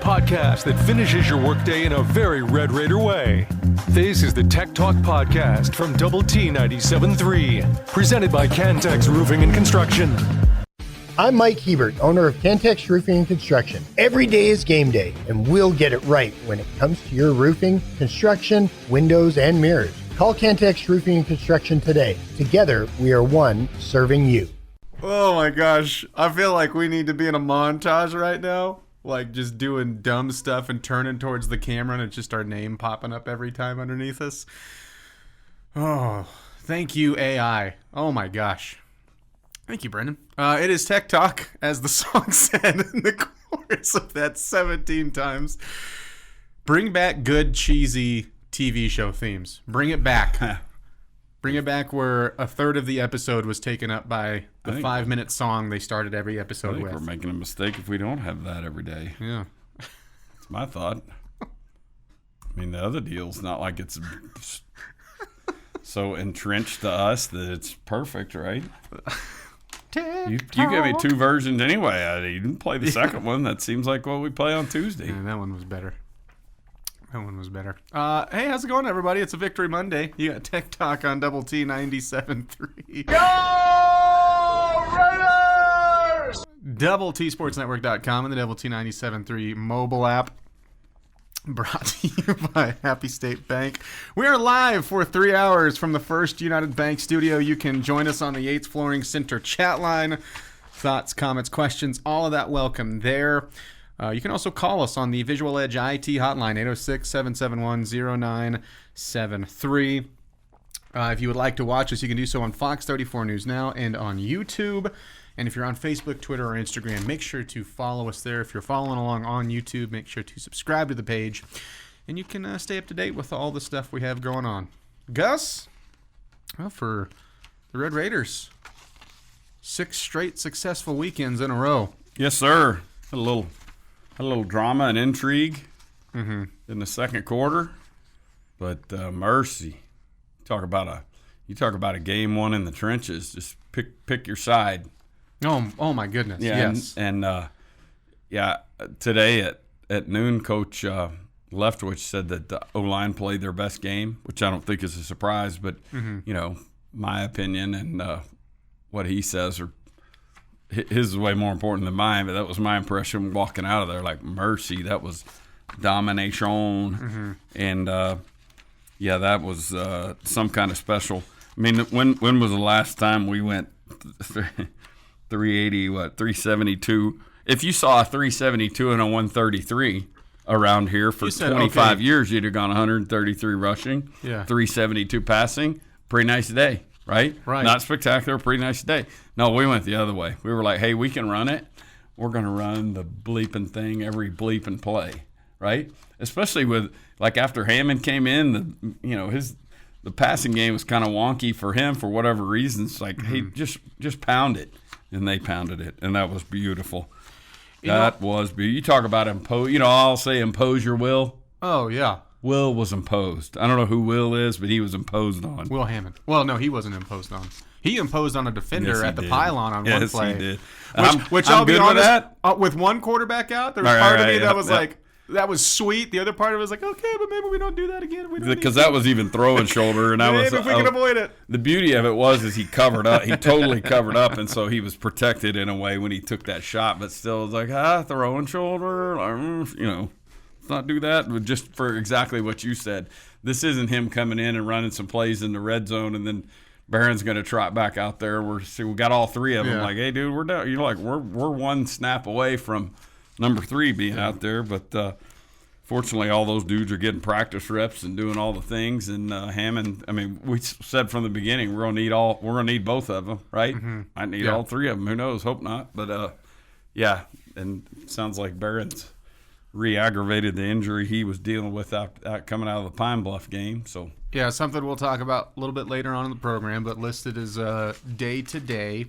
podcast that finishes your workday in a very Red Raider way. This is the Tech Talk Podcast from Double T 97.3, presented by Cantex Roofing and Construction. I'm Mike Hebert, owner of Cantex Roofing and Construction. Every day is game day, and we'll get it right when it comes to your roofing, construction, windows, and mirrors. Call Cantex Roofing and Construction today. Together, we are one serving you. Oh my gosh. I feel like we need to be in a montage right now. Like just doing dumb stuff and turning towards the camera and it's just our name popping up every time underneath us. Oh, thank you, AI. Oh my gosh. Thank you, Brendan. It is Tech Talk, as the song said in the chorus of that 17 times. Bring back good, cheesy TV show themes. Bring it back. Bring it back where a third of the episode was taken up by the 5-minute song they started every episode with. We're making a mistake if we don't have that every day. Yeah. That's my thought. I mean, the other deal's not like it's so entrenched to us that it's perfect, right? You gave me 2 versions anyway. You didn't play the second one. That seems like what we play on Tuesday. Yeah, that one was better. Hey, how's it going, everybody? It's a Victory Monday. You got Tech Talk on Double T 97.3. Go Raiders! DoubleTSportsNetwork.com and the Double T 97.3 mobile app. Brought to you by Happy State Bank. We are live for 3 hours from the First United Bank studio. You can join us on the Yates Flooring Center chat line. Thoughts, comments, questions, all of that welcome there. You can also call us on the Visual Edge IT hotline, 806-771-0973. If you would like to watch us, you can do so on Fox 34 News Now and on YouTube. And if you're on Facebook, Twitter, or Instagram, make sure to follow us there. If you're following along on YouTube, make sure to subscribe to the page. And you can stay up to date with all the stuff we have going on. Gus, well, for the Red Raiders, 6 straight successful weekends in a row. Yes, sir. Had a little drama and intrigue in the second quarter, but mercy. You talk about a game won in the trenches. Just pick your side. Oh my goodness. Yeah, yes. And today at noon, Coach Leftwich said that the O-line played their best game, which I don't think is a surprise, but you know, my opinion and what he says are. His is way more important than mine, but that was my impression walking out of there. Like, mercy, that was domination. And, that was some kind of special. I mean, when was the last time we went 380, 372? If you saw a 372 and a 133 around here for 25 years, you'd have gone 133 rushing, 372 passing. Pretty nice day. Right? Not spectacular, pretty nice day. No, we went the other way. We were like, hey, we can run it. We're going to run the bleeping thing every bleeping play, right? Especially with, like, after Hammond came in, the passing game was kind of wonky for him for whatever reasons. Like, hey, just pound it. And they pounded it, and that was beautiful. That was beautiful. You talk about impose, I'll say impose your will. Oh, yeah. Will was imposed. I don't know who Will is, but he was imposed on. Will Hammond. Well, no, he wasn't imposed on. He imposed on a defender at the pylon on one play. Yes, he did. Which I'll be honest, with one quarterback out, there was part of me that was like, that was sweet. The other part of it was like, okay, but maybe we don't do that again. Because that was even throwing shoulder. And maybe if we can avoid it. The beauty of it was he covered up. He totally covered up, and so he was protected in a way when he took that shot. But still, it was like, throwing shoulder, not do that, but just for exactly what you said. This isn't him coming in and running some plays in the red zone, and then Barron's going to trot back out there. We got all 3 of them. Like, hey, dude, we're down. We're one snap away from number 3 being out there. But fortunately, all those dudes are getting practice reps and doing all the things. And Hammond, I mean, we said from the beginning we're going to need both of them, right? I need all 3 of them. Who knows? Hope not. But and it sounds like Barron's re-aggravated the injury he was dealing with coming out of the Pine Bluff game. So yeah, something we'll talk about a little bit later on in the program, but listed as day-to-day.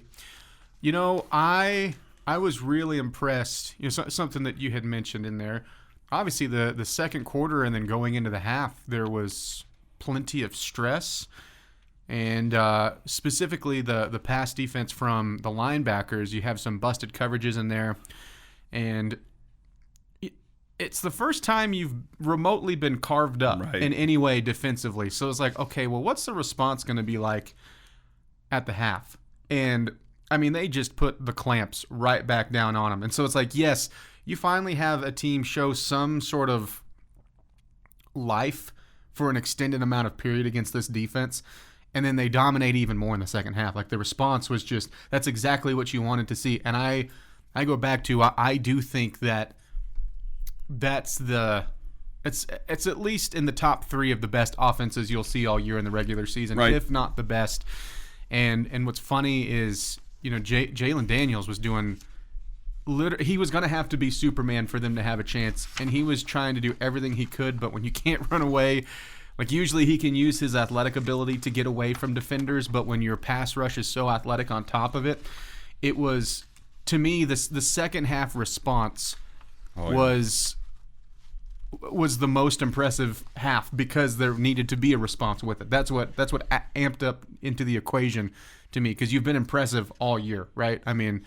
I was really impressed. Something that you had mentioned in there. Obviously, the second quarter and then going into the half, there was plenty of stress. And specifically the pass defense from the linebackers, you have some busted coverages in there. And it's the first time you've remotely been carved up in any way defensively. So it's like, okay, well, what's the response going to be like at the half? And I mean, they just put the clamps right back down on them. And so it's like, yes, you finally have a team show some sort of life for an extended amount of period against this defense. And then they dominate even more in the second half. Like, the response was just, that's exactly what you wanted to see. And I go back to, I do think that it's at least in the top 3 of the best offenses you'll see all year in the regular season, if not the best. And what's funny is, you know, Jalen Daniels was doing, he was going to have to be Superman for them to have a chance, and he was trying to do everything he could. But when you can't run away, like, usually he can use his athletic ability to get away from defenders, but when your pass rush is so athletic on top of it, it was, to me, the second half response was the most impressive half, because there needed to be a response with it. That's what amped up into the equation to me, because you've been impressive all year, right? I mean,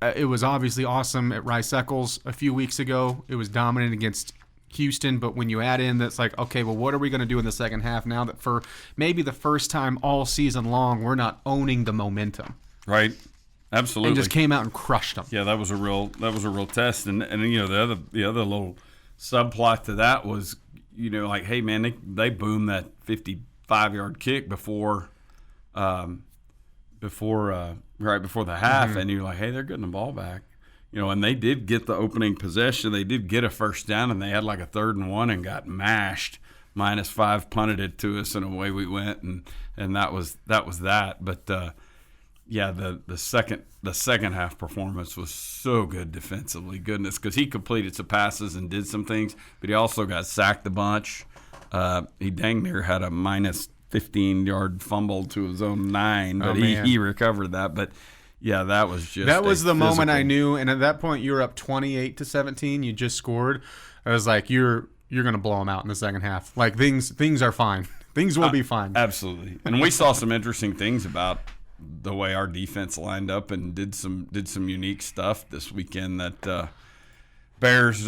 it was obviously awesome at Rice Eccles a few weeks ago. It was dominant against Houston, but when you add in that's like, okay, well, what are we going to do in the second half now that for maybe the first time all season long we're not owning the momentum? Right. Absolutely. And just came out and crushed them. Yeah, that was a real test. And you know, the other little subplot to that was, you know, like, hey man, they boomed that 55-yard kick before right before the half, and you're like, hey, they're getting the ball back. You know, and they did get the opening possession. They did get a first down, and they had like a 3rd and 1 and got mashed. -5 punted it to us, and away we went, and that was that. But yeah, the second half performance was so good defensively. Goodness, because he completed some passes and did some things, but he also got sacked a bunch. He dang near had a -15-yard fumble to his own 9, but he recovered that. But yeah, that was the moment I knew. And at that point, you were up 28-17. You just scored. I was like, you're going to blow them out in the second half. Like, things are fine. Things will be fine. Absolutely. And we saw some interesting things about the way our defense lined up and did some unique stuff this weekend that bears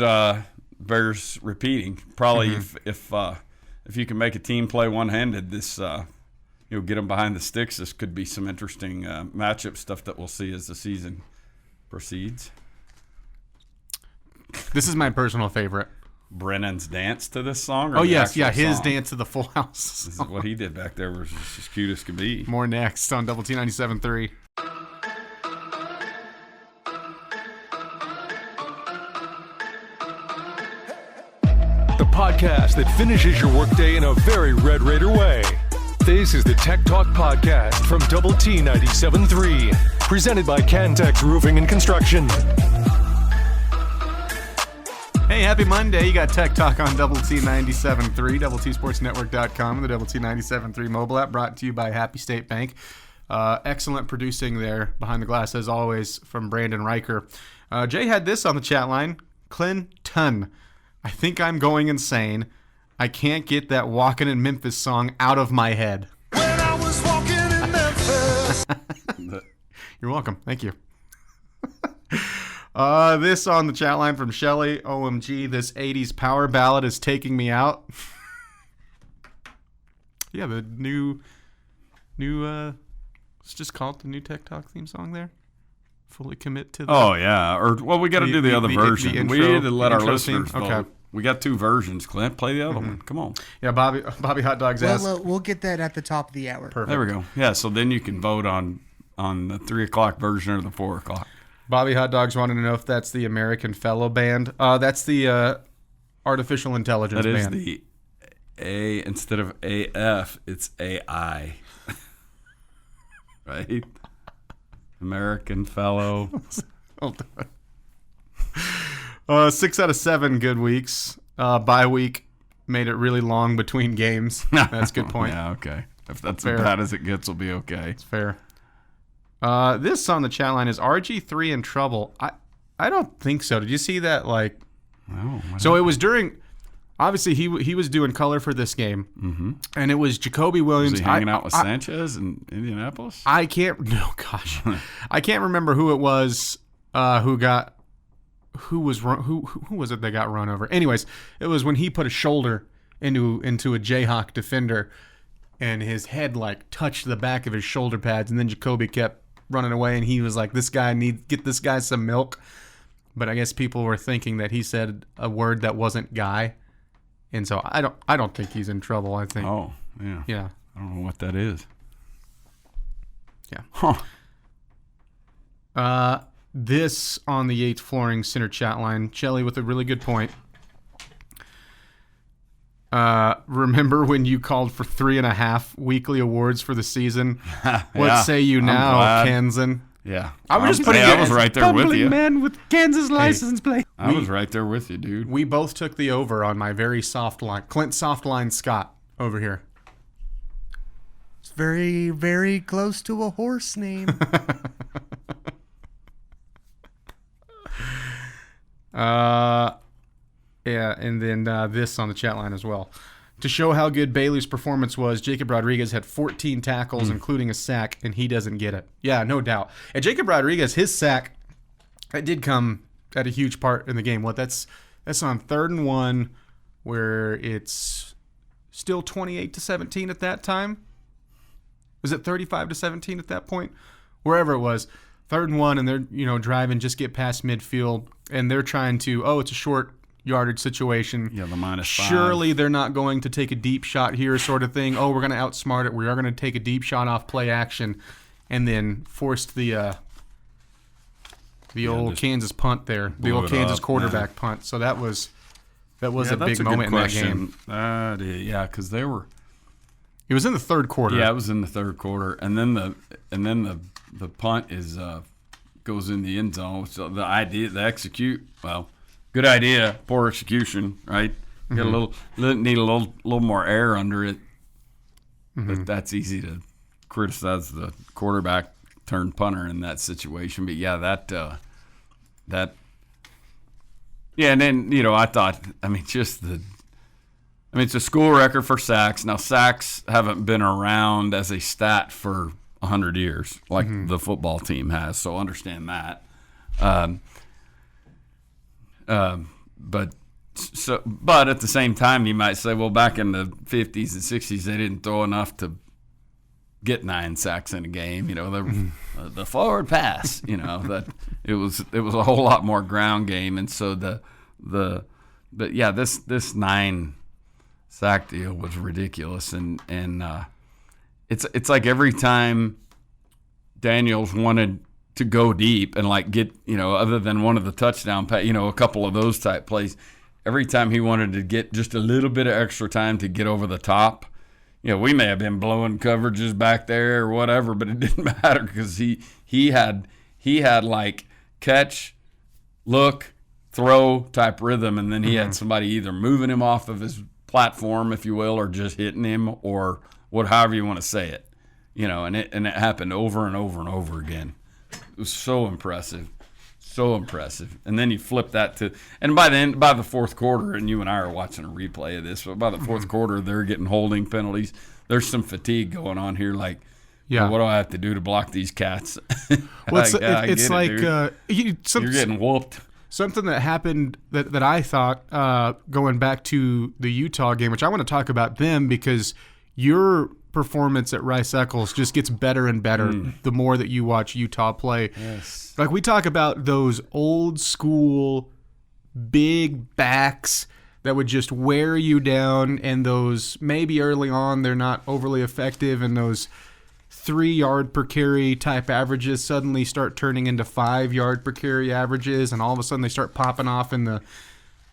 repeating. Probably if you can make a team play one-handed, this get them behind the sticks. This could be some interesting matchup stuff that we'll see as the season proceeds. This is my personal favorite. Brennan's dance to this song? Oh, yes. Yeah, his song? Dance to the Full House. This is what he did back there was just as cute as could be. More next on Double T 97.3. The podcast that finishes your workday in a very Red Raider way. This is the Tech Talk Podcast from Double T 97.3. Presented by Cantex Roofing and Construction. Hey, happy Monday. You got Tech Talk on Double T 97.3, DoubleTSportsNetwork.com, and the Double T 97.3 mobile app, brought to you by Happy State Bank. Excellent producing there behind the glass, as always, from Brandon Riker. Jay had this on the chat line. Clinton, I think I'm going insane. I can't get that Walkin' in Memphis song out of my head. When I was walking in Memphis. You're welcome. Thank you. This on the chat line from Shelly. OMG, this 80s power ballad is taking me out. Yeah, the new let's just call it the new Tech Talk theme song there. Fully commit to the... Oh, yeah. Or, well, we got to do the other version. Intro, we need to let our listeners theme? vote. Okay. We got 2 versions, Clint. Play the other one. Come on. Yeah, Bobby Hot Dogs asked... We'll get that at the top of the hour. Perfect. There we go. Yeah, so then you can vote on the 3 o'clock version or the 4 o'clock. Bobby Hot Dogs wanted to know if that's the American Fellow Band. That's the Artificial Intelligence Band. That is the A instead of AF, it's AI. Right? American Fellow. Hold on. 6 out of 7 good weeks. Bye week made it really long between games. That's a good point. Yeah, okay. If that's Fair. as bad as it gets, we'll be okay. It's fair. This on the chat line is RG3 in trouble. I don't think so. Did you see that? Like, No. so it was during. Obviously, he was doing color for this game, and it was Jacoby Williams. Was he hanging out with Sanchez in Indianapolis? I can't. No, gosh, I can't remember who it was who got who was it that got run over? Anyways, it was when he put a shoulder into a Jayhawk defender, and his head like touched the back of his shoulder pads, and then Jacoby kept running away, and he was like, get this guy some milk. But I guess people were thinking that he said a word that wasn't guy, and so I don't think he's in trouble. I think. Oh, yeah. Yeah. I don't know what that is. Yeah. Huh. This on the 8th Flooring Center chat line, Shelly with a really good point. Remember when you called for 3.5 weekly awards for the season? What say you now, Kansan? Yeah. I was just putting I was right there with you. Man with Kansas license plate. I was right there with you, dude. We both took the over on my very soft line. Clint Softline Scott over here. It's very, very close to a horse name. Yeah, and then this on the chat line as well. To show how good Bailey's performance was, Jacob Rodriguez had 14 tackles, including a sack, and he doesn't get it. Yeah, no doubt. And Jacob Rodriguez, his sack, that did come at a huge part in the game. That's on 3rd and 1, where it's still 28-17 at that time. Was it 35-17 at that point? Wherever it was, 3rd and 1, and they're driving, just get past midfield, and they're trying to, it's a short yardage situation. Yeah, the -5. Surely they're not going to take a deep shot here, sort of thing. We're going to outsmart it. We are going to take a deep shot off play action, and then forced the old Kansas punt there, the old Kansas quarterback punt. So that was a big moment in that game. Yeah, because they were. It was in the 3rd quarter. Yeah, it was in the 3rd quarter, and then the punt goes in the end zone. So good idea, poor execution, right? Get need a little more air under it, but that's easy to criticize the quarterback turned punter in that situation. But yeah, and then I thought, it's a school record for sacks. Now, sacks haven't been around as a stat for 100 years, like the football team has. So understand that. But at the same time, you might say, well, back in the 50s and 60s, they didn't throw enough to get 9 sacks in a game. The forward pass. That it was a whole lot more ground game, and so this 9 sack deal was ridiculous, and it's like every time Daniels wanted to go deep and get other than one of the touchdown a couple of those type plays, every time he wanted to get just a little bit of extra time to get over the top, we may have been blowing coverages back there or whatever, but it didn't matter because he had like catch, look, throw type rhythm, and then he had somebody either moving him off of his platform, if you will, or just hitting him, or however you want to say it, and it happened over and over and over again. It was so impressive. And then you flip that to, and by the 4th quarter, and you and I are watching a replay of this, but by the 4th quarter, they're getting holding penalties. There's some fatigue going on here. What do I have to do to block these cats? Well, it's you're getting whooped. Something that happened that I thought, going back to the Utah game, which I want to talk about them because your performance at Rice Eccles just gets better and better the more that you watch Utah play. Yes. Like we talk about those old school big backs that would just wear you down, and those maybe early on they're not overly effective, and those 3 yard per carry type averages suddenly start turning into 5 yard per carry averages, and all of a sudden they start popping off in the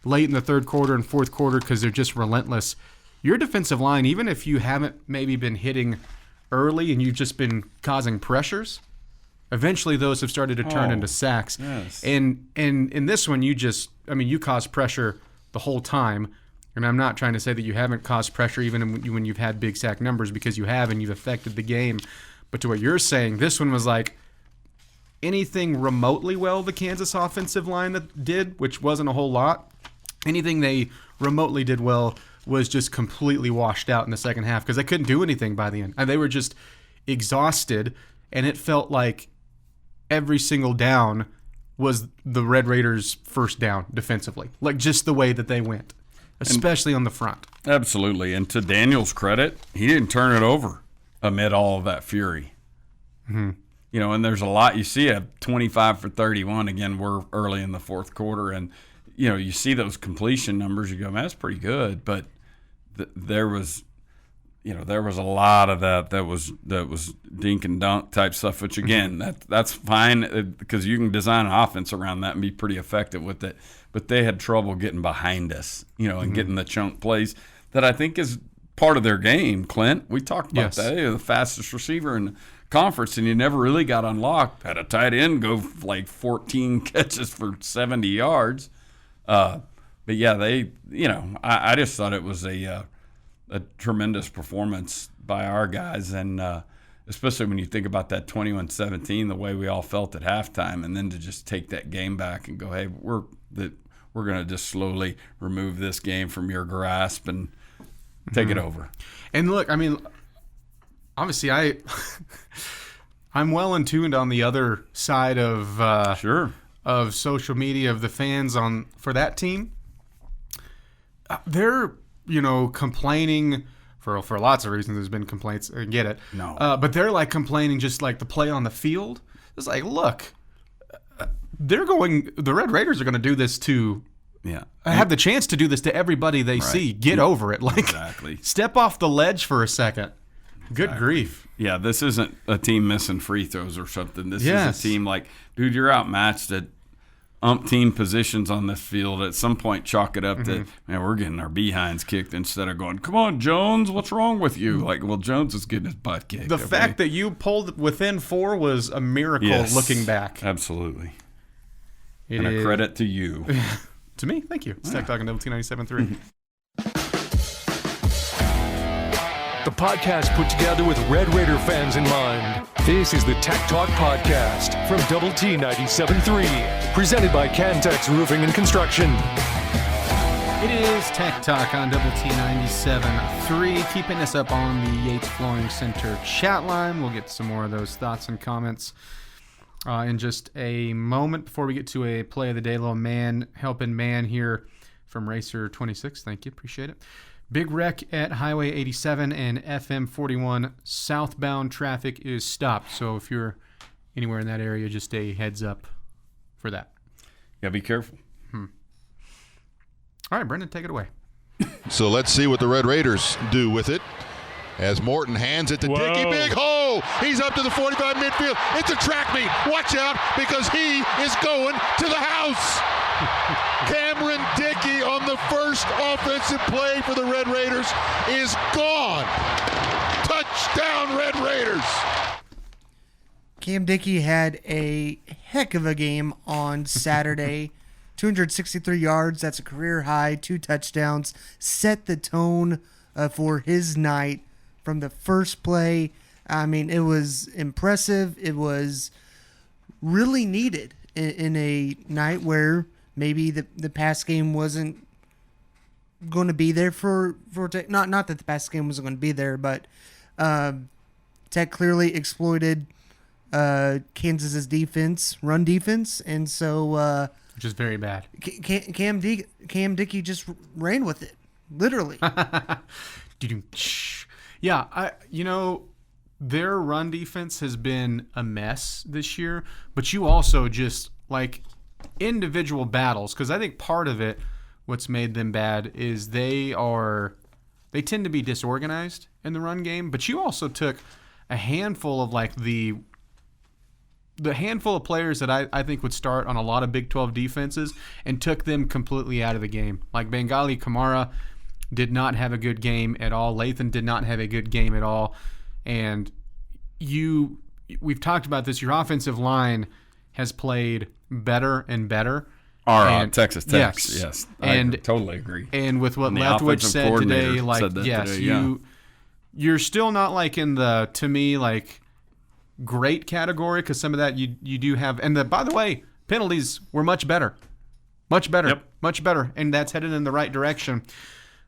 late in the 3rd quarter and 4th quarter because they're just relentless. Your defensive line, even if you haven't maybe been hitting early and you've just been causing pressures, eventually those have started to turn into sacks. Yes. And in this one, you caused pressure the whole time. And I'm not trying to say that you haven't caused pressure even when you've had big sack numbers, because you have, and you've affected the game. But to what you're saying, this one was like anything remotely well the Kansas offensive line that did, which wasn't a whole lot, anything they remotely did well was just completely washed out in the second half because they couldn't do anything by the end. And they were just exhausted, and it felt like every single down was the Red Raiders' first down defensively. Like, just the way that they went, especially on the front. Absolutely. And to Daniel's credit, he didn't turn it over amid all of that fury. Mm-hmm. You know, and there's a lot. You see a 25 for 31. Again, we're early in the fourth quarter, and, you know, you see those completion numbers. You go, man, that's pretty good. But there was a lot of that was dink and dunk type stuff, which, again, that's fine because you can design an offense around that and be pretty effective with it. But they had trouble getting behind us, you know, and getting the chunk plays that I think is part of their game, Clint. We talked about that. They're the fastest receiver in the conference, and you never really got unlocked. Had a tight end go like 14 catches for 70 yards. But, yeah, I just thought it was a tremendous performance by our guys, and especially when you think about that 21-17, the way we all felt at halftime, and then to just take that game back and go, hey, we're going to just slowly remove this game from your grasp and take it over. And look, I mean, obviously I'm well in tuned on the other side of of social media of the fans for that team. They're, you know, complaining for lots of reasons. There's been complaints. I get it. No. But they're like complaining just like the play on the field. It's like, look, the Red Raiders are going to do this to have the chance to do this to everybody they see. Get over it. Like, exactly. Step off the ledge for a second. Good grief. Yeah, this isn't a team missing free throws or something. This is a team like, dude, you're outmatched at umpteen positions on this field. At some point, chalk it up to, man, we're getting our behinds kicked instead of going, come on, Jones, what's wrong with you? Like, well, Jones is getting his butt kicked. The fact that you pulled within 4 was a miracle looking back. Absolutely. And a credit to you. To me, thank you. It's Tech Talk on WT97.3. The podcast put together with Red Raider fans in mind. This is the Tech Talk Podcast from Double T 97.3, presented by Cantex Roofing and Construction. It is Tech Talk on Double T 97.3, keeping us up on the Yates Flooring Center chat line. We'll get some more of those thoughts and comments in just a moment. Before we get to a play of the day, little man helping man here from Racer 26. Thank you, appreciate it. Big wreck at Highway 87 and FM 41. Southbound traffic is stopped. So if you're anywhere in that area, just a heads up for that. Yeah, be careful. All right, Brendan, take it away. So let's see what the Red Raiders do with it. As Morton hands it to Dickey. Big hole. He's up to the 45 midfield. It's a track meet. Watch out because he is going to the house. Cameron Dickey on the first offensive play for the Red Raiders is gone. Touchdown, Red Raiders. Cam Dickey had a heck of a game on Saturday. 263 yards. That's a career high. 2 touchdowns. Set the tone for his night from the first play. I mean, it was impressive. It was really needed in a night where maybe the pass game wasn't going to be there for Tech. Not that the pass game wasn't going to be there, but Tech clearly exploited Kansas's run defense, and so Which is very bad. Cam Dickey just ran with it, literally. Yeah, their run defense has been a mess this year, but you also just, like, individual battles, because I think part of it, what's made them bad, is they tend to be disorganized in the run game, but you also took a handful of, like, the handful of players that I think would start on a lot of Big 12 defenses and took them completely out of the game. Like Bengali Kamara did not have a good game at all. Lathan did not have a good game at all. And we've talked about this. Your offensive line has played better and better. Texas Tech. Yes. I totally agree. And with what Leftwich said today, you're still not like in the, to me, like, great category, because some of that you do have. And by the way, penalties were much better. Much better. And that's headed in the right direction.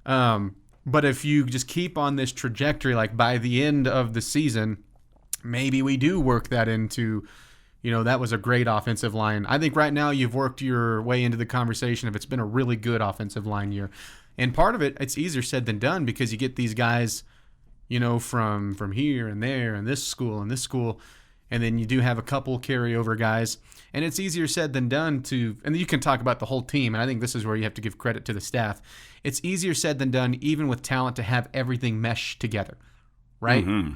But if you just keep on this trajectory, like by the end of the season, maybe we do work that into that was a great offensive line. I think right now you've worked your way into the conversation if it's been a really good offensive line year. And part of it's easier said than done because you get these guys, from here and there and this school, and then you do have a couple carryover guys. And it's easier said than done and you can talk about the whole team, and I think this is where you have to give credit to the staff. It's easier said than done, even with talent, to have everything mesh together, right? Mm-hmm.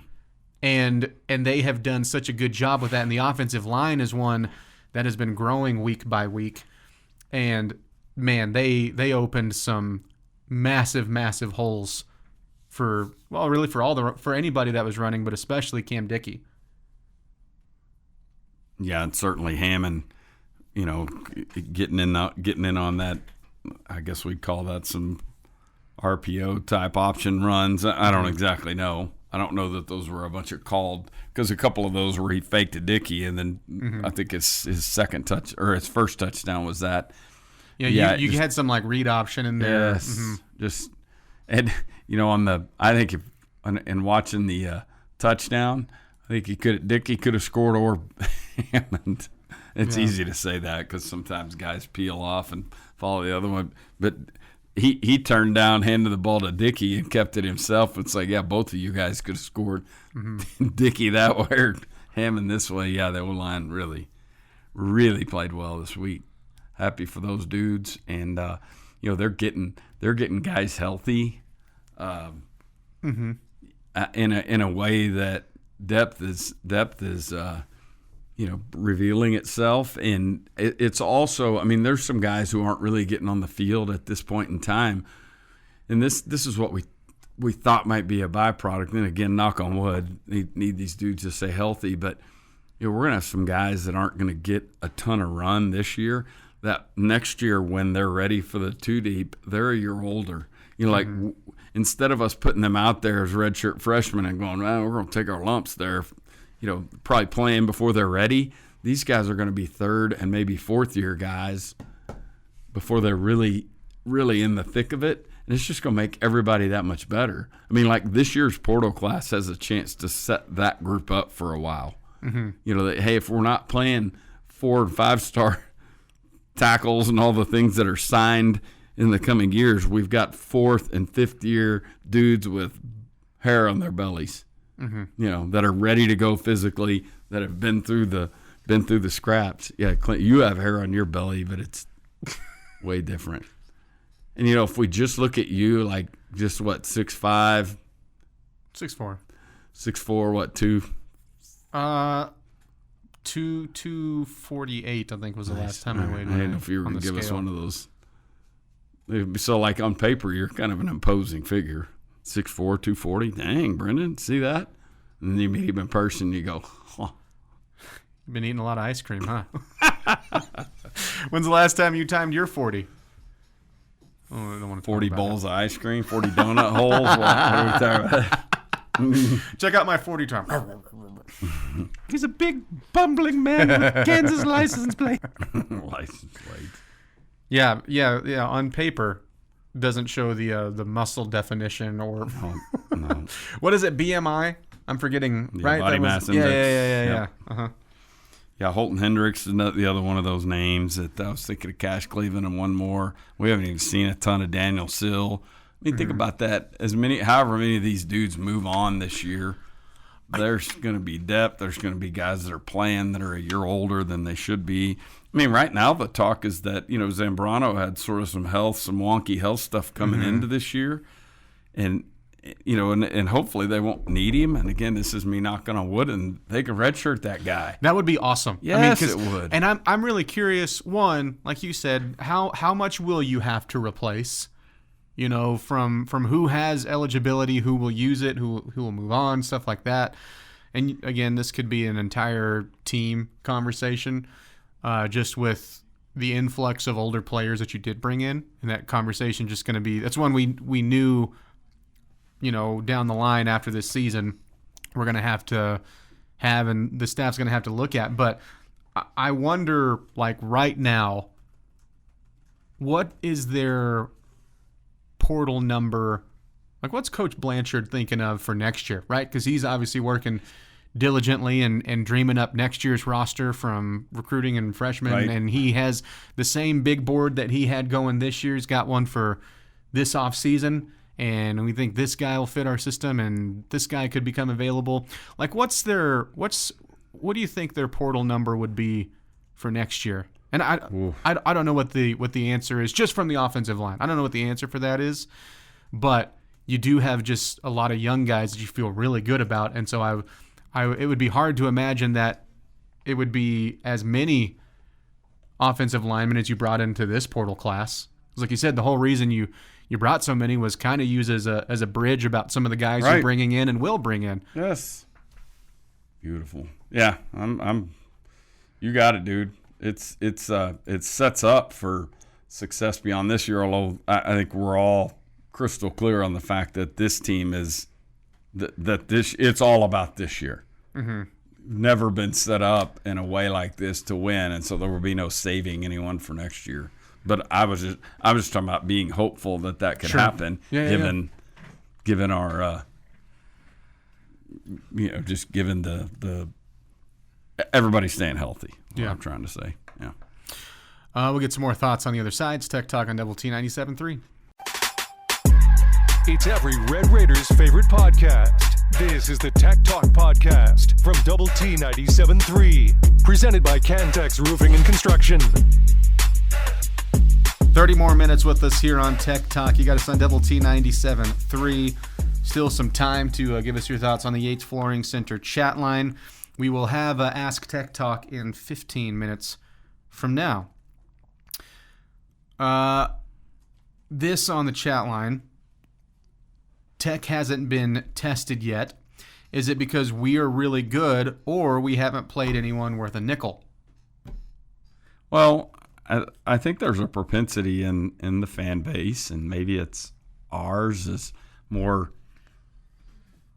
And they have done such a good job with that. And the offensive line is one that has been growing week by week. And man, they opened some massive, massive holes for anybody that was running, but especially Cam Dickey. Yeah, and certainly Hammond, getting in on that. I guess we'd call that some RPO type option runs. I don't exactly know. I don't know that those were a bunch of called, because a couple of those where he faked a Dickey, and then I think his second touch or his first touchdown was that. Yeah, you had some like read option in there. Yes, just and I think in watching the touchdown, I think Dickey could have scored or Hammond. It's easy to say that because sometimes guys peel off and follow the other one, but he turned down, handed the ball to Dickey, and kept it himself. It's like, yeah, both of you guys could have scored. Dickey that way or Hammond this way. Yeah, the O-line really, really played well this week. Happy for those dudes, and they're getting guys healthy, in a way that depth is revealing itself. And it's also, there's some guys who aren't really getting on the field at this point in time. And this is what we thought might be a byproduct. And again, knock on wood, need these dudes to stay healthy. But we're going to have some guys that aren't going to get a ton of run this year, that next year when they're ready for the two deep, they're a year older. Instead of us putting them out there as redshirt freshmen and going, well, we're going to take our lumps there, probably playing before they're ready. These guys are going to be third and maybe fourth year guys before they're really, really in the thick of it. And it's just going to make everybody that much better. This year's portal class has a chance to set that group up for a while. Hey, if we're not playing 4 and 5-star tackles and all the things that are signed in the coming years, we've got 4th and 5th year dudes with hair on their bellies. That are ready to go physically, that have been through the scraps. Yeah, Clint, you have hair on your belly, but it's way different. And if we just look at you, like just what, 6'5", 6'4", 6'4", what, 2? 248, I think was the last time I weighed. I didn't know if you were going to give us one of those. So, like on paper, you're kind of an imposing figure. 6'4", 240. Dang, Brendan, see that? And then you meet him in person, you go, oh. You've been eating a lot of ice cream, huh? When's the last time you timed your 40? Oh, I don't want to 40 bowls of ice cream, 40 donut holes. What are we talking about? Check out my 40 time. He's a big bumbling man with Kansas license plate. License plate. Yeah. On paper, doesn't show the muscle definition or no. What is it? BMI? I'm forgetting. Yeah, right? Body mass index. Yeah. Yeah, Holton Hendricks is the other one of those names that I was thinking of. Cash Cleveland and one more. We haven't even seen a ton of Daniel Sill. Think about that. However many of these dudes move on this year, there's going to be depth. There's going to be guys that are playing that are a year older than they should be. Right now the talk is that, Zambrano had sort of some wonky health stuff coming into this year. And, and hopefully they won't need him. And again, this is me knocking on wood, and they can redshirt that guy. That would be awesome. Yes, it would. And I'm really curious, one, like you said, how much will you have to replace? From who has eligibility, who will use it, who will move on, stuff like that. And again, this could be an entire team conversation, just with the influx of older players that you did bring in. And that conversation just going to be, that's one we knew, down the line after this season, we're going to have, and the staff's going to have to look at. But I wonder, like right now, what is their portal number? Like, what's Coach Blanchard thinking of for next year, right? Because he's obviously working diligently and dreaming up next year's roster from recruiting and freshmen. Right. And he has the same big board that he had going this year. He's got one for this offseason. And we think this guy will fit our system and this guy could become available. Like, what do you think their portal number would be for next year? And I don't know what the answer is just from the offensive line. I don't know what the answer for that is, but you do have just a lot of young guys that you feel really good about. And so it would be hard to imagine that it would be as many offensive linemen as you brought into this portal class. Like you said, the whole reason you brought so many was kind of used as a bridge about some of the guys you're bringing in and will bring in. Yes. Beautiful. Yeah, you got it, dude. It sets up for success beyond this year, although I think we're all crystal clear on the fact that this team is it's all about this year. Mm-hmm. Never been set up in a way like this to win, and so there will be no saving anyone for next year. But I was just talking about being hopeful that could happen, given our just given the everybody staying healthy. What I'm trying to say. Yeah. We'll get some more thoughts on the other sides. Tech Talk on Double T 97.3. It's every Red Raiders' favorite podcast. This is the Tech Talk Podcast from Double T 97.3. Presented by Cantex Roofing and Construction. 30 more minutes with us here on Tech Talk. You got us on Double T 97.3. Still some time to give us your thoughts on the Yates Flooring Center chat line. We will have Ask Tech Talk in 15 minutes from now. This on the chat line. Tech hasn't been tested yet. Is it because we are really good or we haven't played anyone worth a nickel? Well, I think there's a propensity in the fan base, and maybe it's ours is more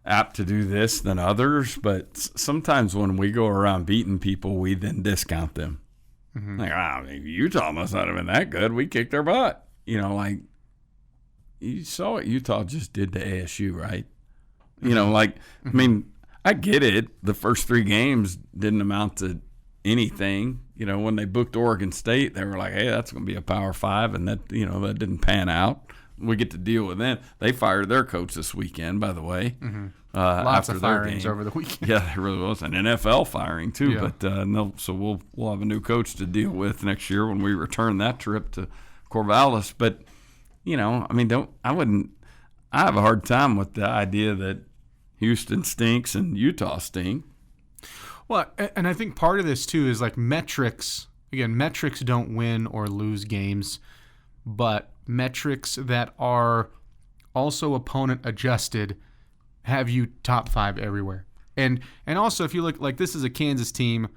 apt to do this than others, but sometimes when we go around beating people, we then discount them. Mm-hmm. Like, Utah must not have been that good. We kicked their butt. Like, you saw what Utah just did to ASU, right? I mean, I get it. The first 3 games didn't amount to anything. When they booked Oregon State, they were like, hey, that's going to be a Power 5, and that didn't pan out. We get to deal with them. They fired their coach this weekend, by the way. Mm-hmm. Lots of firings over the weekend. Yeah, there really was. An NFL firing, too. Yeah. But no, so we'll have a new coach to deal with next year when we return that trip to Corvallis. But, I have a hard time with the idea that Houston stinks and Utah stink. Well, and I think part of this, too, is like metrics. Again, metrics don't win or lose games, but metrics that are also opponent adjusted have you top 5 everywhere. And also, if you look, like, this is a Kansas team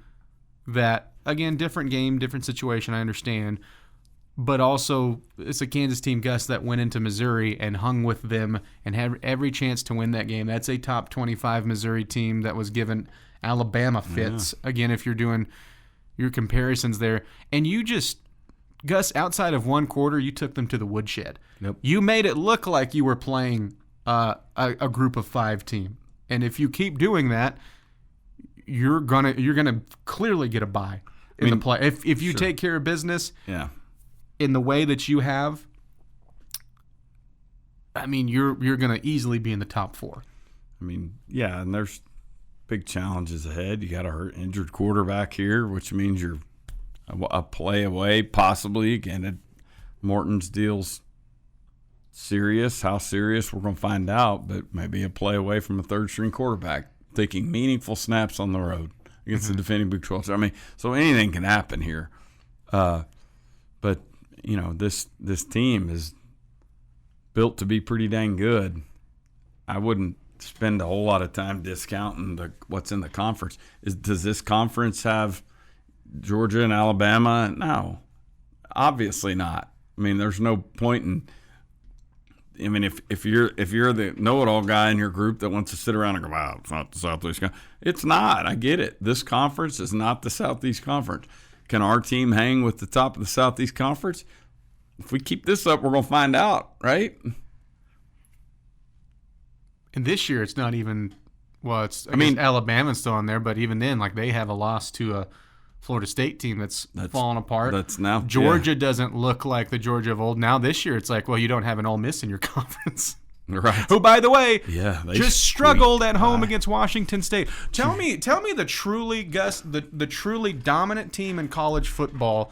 that, again, different game, different situation, I understand, but also it's a Kansas team, Gus, that went into Missouri and hung with them and had every chance to win that game. That's a top 25 Missouri team that was given Alabama fits. Yeah. Again, if you're doing your comparisons there. And you just, Gus, outside of one quarter, you took them to the woodshed. Yep. You made it look like you were playing a group of 5 team. And if you keep doing that, you're gonna clearly get a bye in the play. If you take care of business, in the way that you have, you're gonna easily be in the top 4. And there's big challenges ahead. You got a injured quarterback here, which means you're a play away, possibly. Again, Morton's deal's serious. How serious, we're going to find out, but maybe a play away from a third-string quarterback taking meaningful snaps on the road against the defending Big 12. So anything can happen here. But, this team is built to be pretty dang good. I wouldn't spend a whole lot of time discounting what's in the conference. Does this conference have Georgia and Alabama? No, obviously not. There's no point in. If you're the know-it-all guy in your group that wants to sit around and go, wow, it's not the Southeast Conference. It's not. I get it. This conference is not the Southeast Conference. Can our team hang with the top of the Southeast Conference? If we keep this up, we're going to find out, right? And this year, it's not even Well, I mean, Alabama's still on there, but even then, like, they have a loss to a Florida State team that's fallen apart. That's now Georgia doesn't look like the Georgia of old. Now this year, it's like, well, you don't have an Ole Miss in your conference. Right. Who, by the way, they just struggled at home against Washington State. Tell me the truly, Gus, the truly dominant team in college football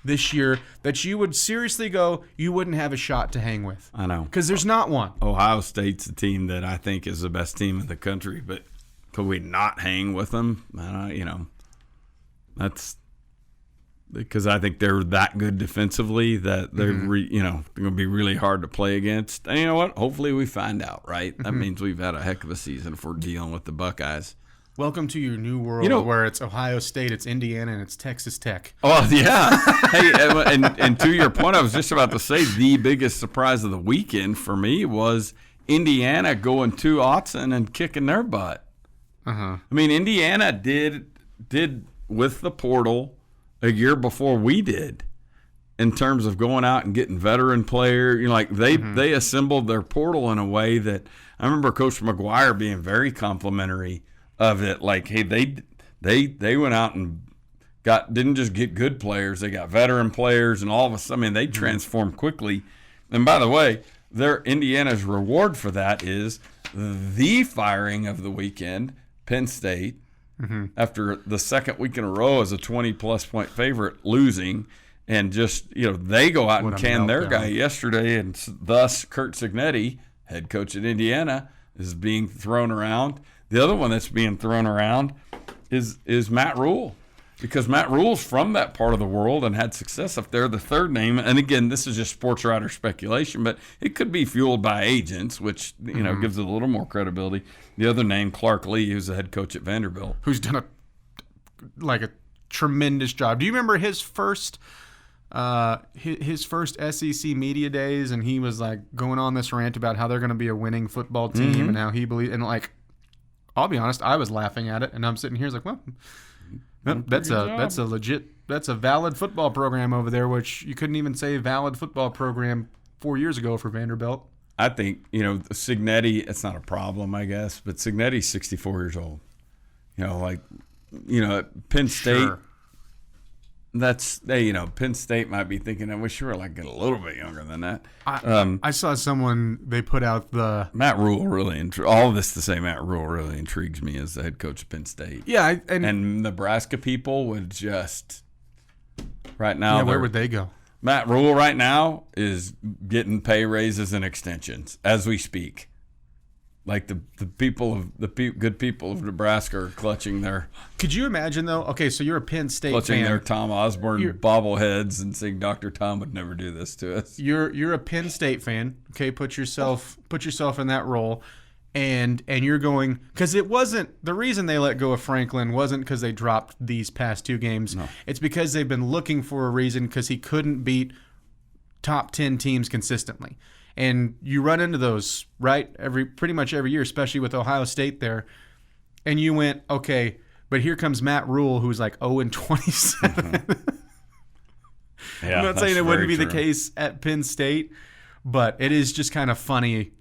this year that you would seriously go, you wouldn't have a shot to hang with. I know. Because there's not one. Ohio State's a team that I think is the best team in the country, but could we not hang with them? That's because I think they're that good defensively that they're going to be really hard to play against. And you know what? Hopefully we find out, right? That means we've had a heck of a season if we're dealing with the Buckeyes. Welcome to your new world where it's Ohio State, it's Indiana, and it's Texas Tech. Oh, yeah. Hey, and to your point, I was just about to say the biggest surprise of the weekend for me was Indiana going to Autzen and kicking their butt. I mean, Indiana did with the portal a year before we did in terms of going out and getting veteran player. They assembled their portal in a way that I remember Coach McGuire being very complimentary of it. Like, hey, they went out and didn't just get good players, they got veteran players, and all of a sudden, they transformed quickly. And by the way, Indiana's reward for that is the firing of the weekend, Penn State. After the second week in a row as a 20-plus point favorite, losing, and just, they go out and can their guy yesterday, and thus Kurt Cignetti, head coach at Indiana, is being thrown around. The other one that's being thrown around is Matt Rule, because Matt Rule's from that part of the world and had success up there. The third name, and again, this is just sports writer speculation, but it could be fueled by agents, which gives it a little more credibility. The other name, Clark Lee, who's the head coach at Vanderbilt, who's done a tremendous job. Do you remember his first SEC media days, and he was like going on this rant about how they're going to be a winning football team and how he believes, and like, I'll be honest, I was laughing at it, and I'm sitting here like, well, that's a valid football program over there, which you couldn't even say valid football program 4 years ago for Vanderbilt. I think, Cignetti, it's not a problem, I guess, but Cignetti's 64 years old. Penn State, sure. Penn State might be thinking, I wish you were like a little bit younger than that. I saw someone, they put out the Matt Rule all of this to say Matt Rule really intrigues me as the head coach of Penn State. Yeah, and Nebraska people would just right now. Yeah, where would they go? Matt Rule right now is getting pay raises and extensions as we speak. Like the good people of Nebraska are clutching their. Yocould you imagine though? Okay, so you're a Penn State clutching fan. Their Tom Osborne bobbleheads and saying Dr. Tom would never do this to us. You're a Penn State fan. Okay, put yourself in that role, and you're going, because it wasn't the reason they let go of Franklin wasn't because they dropped these past two games. No. It's because they've been looking for a reason, because he couldn't beat top 10 teams consistently. And you run into those, right? Pretty much every year, especially with Ohio State there. And you went, okay, but here comes Matt Rule, who's like 0-27. Yeah, I'm not saying it wouldn't be the case at Penn State, but it is just kind of funny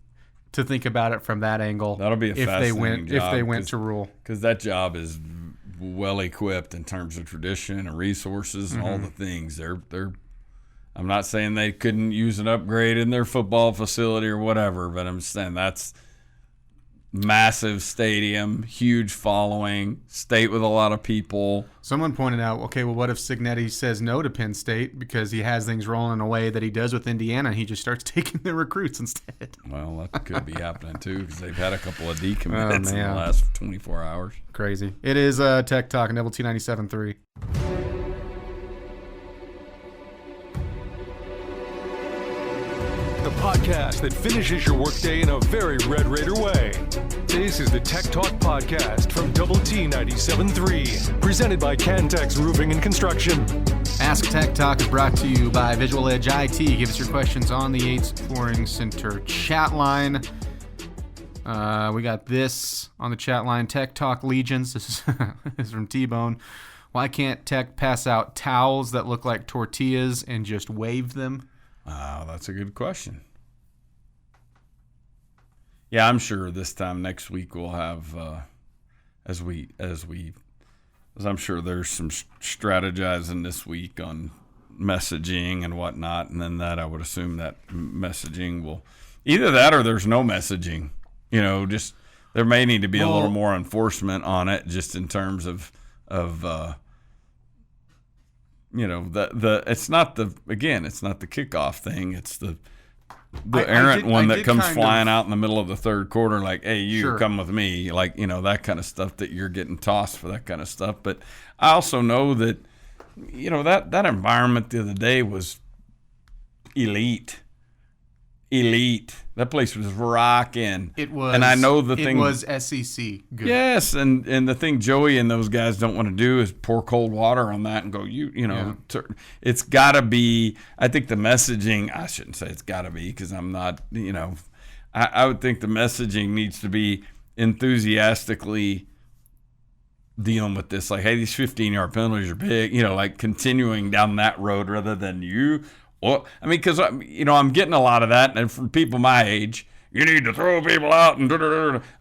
to think about it from that angle. That'll be a fascinating job if they went to Rule, because that job is well equipped in terms of tradition and resources and all the things. They're. I'm not saying they couldn't use an upgrade in their football facility or whatever, but I'm saying that's massive stadium, huge following, state with a lot of people. Someone pointed out, okay, well, what if Cignetti says no to Penn State because he has things rolling in a way that he does with Indiana, and he just starts taking their recruits instead? Well, that could be happening too, because they've had a couple of decommits in the last 24 hours. Crazy. It is Tech Talk on Double T 97.3. The podcast that finishes your workday in a very Red Raider way. This is the Tech Talk Podcast from Double T 97.3, presented by Cantex Roofing and Construction. Ask Tech Talk is brought to you by Visual Edge IT. Give us your questions on the Yates Flooring Center chat line. We got this on the chat line. Tech Talk Legions. This is from T-Bone. Why can't Tech pass out towels that look like tortillas and just wave them? Oh, that's a good question. Yeah, I'm sure this time next week we'll have as I'm sure there's some strategizing this week on messaging and whatnot, and then that I would assume that messaging will either that or there's no messaging. Just there may need to be a little more enforcement on it, just in terms of it's not the kickoff thing, it's the errant one that comes flying out in the middle of the third quarter, like, hey, you come with me, like, that kind of stuff, that you're getting tossed for that kind of stuff. But I also know that that environment the other day was elite. That place was rocking. It was, and I know the thing was SEC good. Yes, and the thing Joey and those guys don't want to do is pour cold water on that and go, it's got to be. I think the messaging. I shouldn't say it's got to be, because I'm not. I would think the messaging needs to be enthusiastically dealing with this, like, hey, these 15-yard penalties are big. Like continuing down that road rather than you. Well, I mean, because I'm getting a lot of that, and from people my age, you need to throw people out and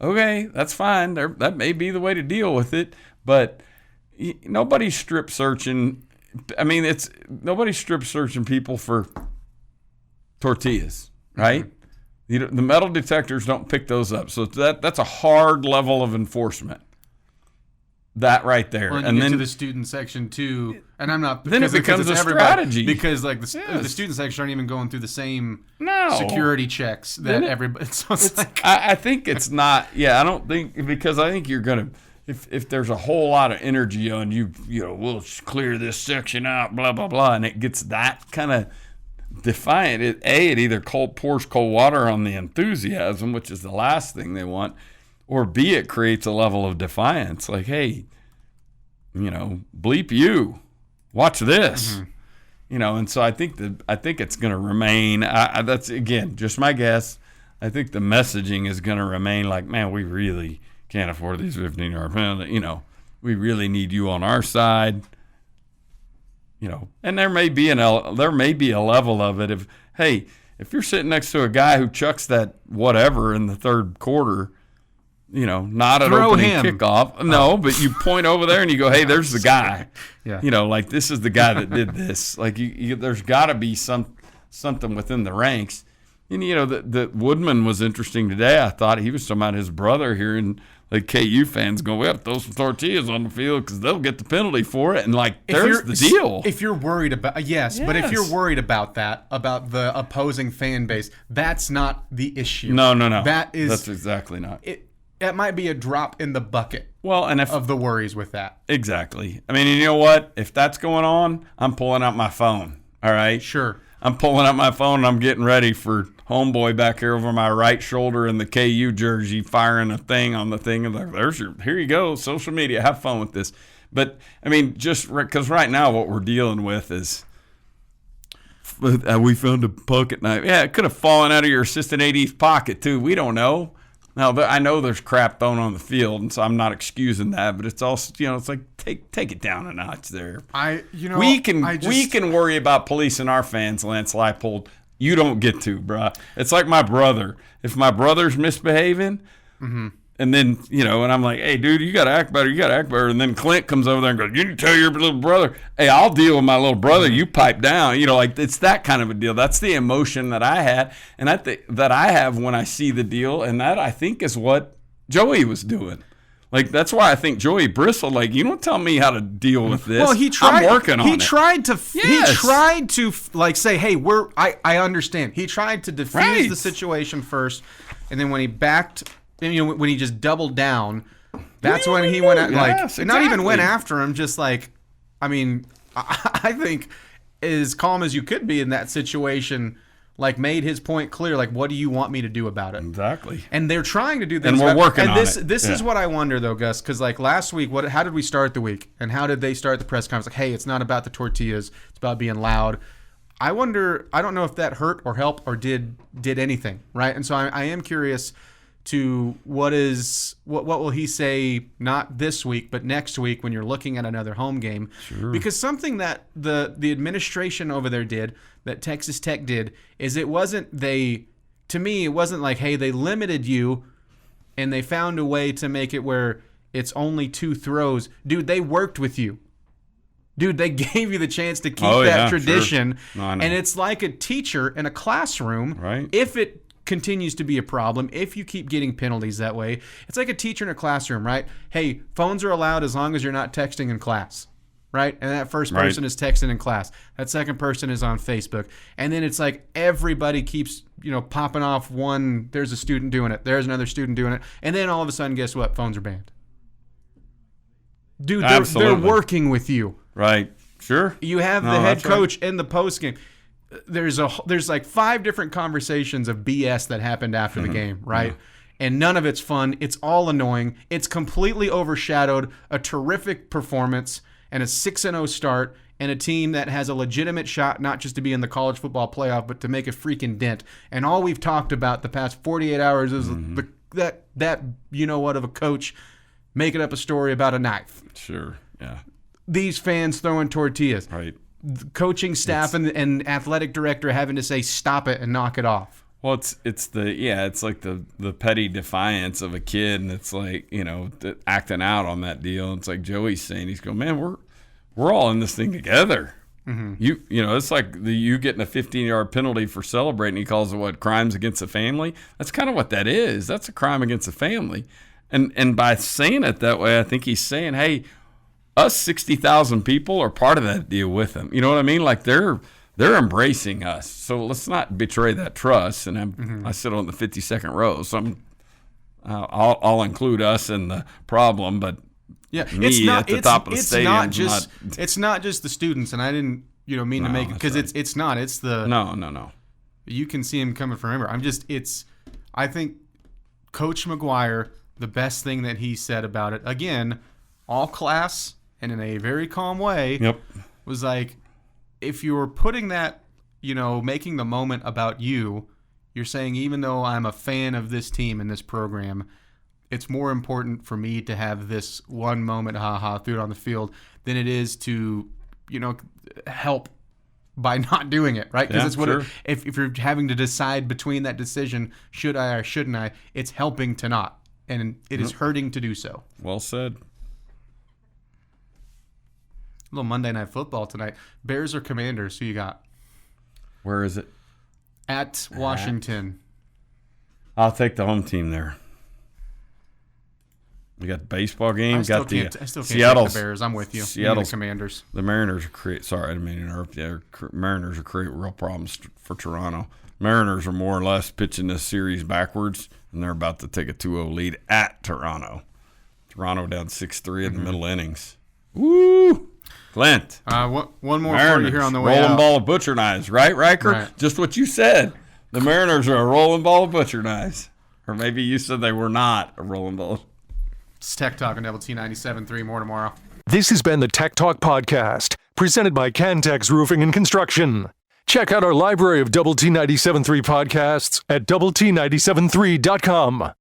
okay, that's fine. That may be the way to deal with it, but nobody's strip searching. I mean, nobody's strip searching people for tortillas, right? Mm-hmm. The metal detectors don't pick those up, so that's a hard level of enforcement. That right there, well, and then to the student section too, and I'm not. Then it becomes a strategy, because like the student section aren't even going through the same security checks that everybody. So it's like, I think it's not. Yeah, I don't think, because I think you're gonna, if there's a whole lot of energy on we'll clear this section out, blah blah blah, and it gets that kind of defiant. It either pours cold water on the enthusiasm, which is the last thing they want. Or B, it creates a level of defiance, like, hey, bleep you, watch this, and so I think it's going to remain. That's again just my guess. I think the messaging is going to remain like, man, we really can't afford these 15-yard penalties. We really need you on our side. And there may be a level of it of, hey, if you're sitting next to a guy who chucks that whatever in the third quarter. Not an opening kickoff. No, but you point over there and you go, hey, there's the guy. Yeah. Like, this is the guy that did this. Like, there's got to be something within the ranks. And, the Woodman was interesting today. I thought he was talking about his brother here, and like KU fans going, we have to throw some tortillas on the field because they'll get the penalty for it. And, like, there's the deal. If you're worried about, yes, but if you're worried about that, about the opposing fan base, that's not the issue. No. That's exactly not. That might be a drop in the bucket. Well, and of the worries with that. Exactly. I mean, you know what? If that's going on, I'm pulling out my phone. All right? Sure. I'm pulling out my phone and I'm getting ready for homeboy back here over my right shoulder in the KU jersey, firing a thing on the thing. And here you go, social media. Have fun with this. But, I mean, just because right now what we're dealing with is we found a pocket knife. Yeah, it could have fallen out of your assistant AD's pocket, too. We don't know. Now, I know there's crap thrown on the field, and so I'm not excusing that, but it's also, it's like, take it down a notch there. We can worry about policing our fans, Lance Leipold. You don't get to, bruh. It's like my brother. If my brother's misbehaving, and then, and I'm like, hey, dude, you got to act better. And then Clint comes over there and goes, you need to tell your little brother, hey, I'll deal with my little brother. You pipe down. Like, it's that kind of a deal. That's the emotion that I had, and that I have when I see the deal, and that I think is what Joey was doing. Like, that's why I think Joey bristled. Like, you don't tell me how to deal with this. Well, he tried. I'm working on it. He tried to like say, hey, I understand. He tried to defuse the situation first, and then when he backed. When he just doubled down, that's when he went at, not even went after him, just like, I mean, I think as calm as you could be in that situation, like, made his point clear, like, what do you want me to do about it? Exactly. And they're trying to do this. And we're working on it. This is what I wonder, though, Gus, because, like, last week, how did we start the week? And how did they start the press conference? Like, hey, it's not about the tortillas. It's about being loud. I wonder, I don't know if that hurt or helped or did anything, right? And so I am curious to what will he say, not this week but next week when you're looking at another home game. Sure. Because something that the administration over there did, that Texas Tech did, is it wasn't like, hey, they limited you and they found a way to make it where it's only 2 throws. Dude, they worked with you. Dude, they gave you the chance to keep that tradition. Sure. No, I know. And it's like a teacher in a classroom. Right. If it continues to be a problem, if you keep getting penalties that way, it's like a teacher in a classroom, right? Hey, phones are allowed as long as you're not texting in class, right? And that first person is texting in class. That second person is on Facebook. And then it's like everybody keeps, popping off one, there's a student doing it, there's another student doing it. And then all of a sudden, guess what? Phones are banned. Dude, they're working with you. Right. Sure. You have the head coach in the postgame. There's like 5 different conversations of BS that happened after the game, right? And none of it's fun. It's all annoying. It's completely overshadowed a terrific performance and a 6-0 start and a team that has a legitimate shot not just to be in the college football playoff, but to make a freaking dent. And all we've talked about the past 48 hours is that of a coach making up a story about a knife. Sure. Yeah. These fans throwing tortillas. Right. The coaching staff and athletic director having to say stop it and knock it off. Well, it's like the petty defiance of a kid, and it's like, acting out on that deal. It's like Joey's saying, he's going, man, we're all in this thing together. It's like you getting a 15-yard penalty for celebrating. He calls it crimes against the family. That's kind of what that is. That's a crime against the family. And by saying it that way, I think he's saying, hey, us 60,000 people are part of that deal with them. You know what I mean? Like they're embracing us. So let's not betray that trust. And I sit on the 52nd row, so I'll include us in the problem. But it's not at the top of the stadium. It's not just the students. And I didn't mean to make it because it's not. It's the no. You can see him coming from everywhere. I think Coach McGuire, the best thing that he said about it, again, all class and in a very calm way, was like, if you're putting that, making the moment about you're saying, even though I'm a fan of this team and this program, it's more important for me to have this one moment, through it on the field, than it is to, help by not doing it, right? Because if you're having to decide between that decision, should I or shouldn't I, it's helping to not. And it is hurting to do so. Well said. A little Monday Night Football tonight. Bears or Commanders? Who you got? Where is it? At Washington. I'll take the home team there. We got the baseball game. I still can't take the Bears. I'm with you. Seattle Commanders. The Mariners sorry, I didn't mean to interrupt you. Mariners are creating real problems for Toronto. Mariners are more or less pitching this series backwards, and they're about to take a 2-0 lead at Toronto. Toronto down 6-3 in the middle innings. Woo! Clint. One more Mariners, for you here on the way rolling out. ball of butcher knives, right, Riker? Right. Just what you said. The Mariners are a rolling ball of butcher knives. Or maybe you said they were not a rolling ball. It's Tech Talk on Double T 97.3. More tomorrow. This has been the Tech Talk Podcast, presented by Cantex Roofing and Construction. Check out our library of Double T 97.3 podcasts at doublet97.3.com.